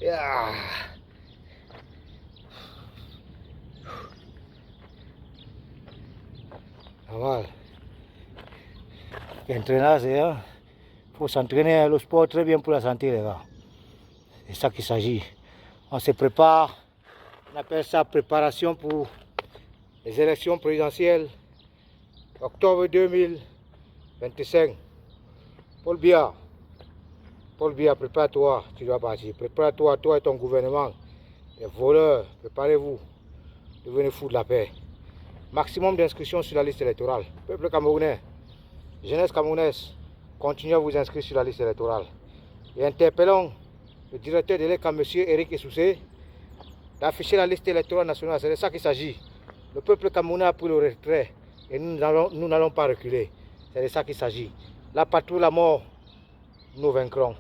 Yeah. Awal. Entraîner, c'est faut s'entraîner. Le sport très bien pour la santé, les gars. C'est ça qu'il s'agit. On se prépare. On appelle ça préparation pour les élections présidentielles. Octobre 2025. Paul Biya, prépare-toi, tu dois partir. Prépare-toi, toi et ton gouvernement. Les voleurs, préparez-vous. Devenez fous de la paix. Maximum d'inscriptions sur la liste électorale. Peuple camerounais, jeunesse camerounaise, continuez à vous inscrire sur la liste électorale. Et interpellons le directeur de l'ECA, M. Eric Essoussé, d'afficher la liste électorale nationale. C'est de ça qu'il s'agit. Le peuple camerounais a pris le retrait et nous n'allons pas reculer. C'est de ça qu'il s'agit. La patrouille, la mort, nous vaincrons.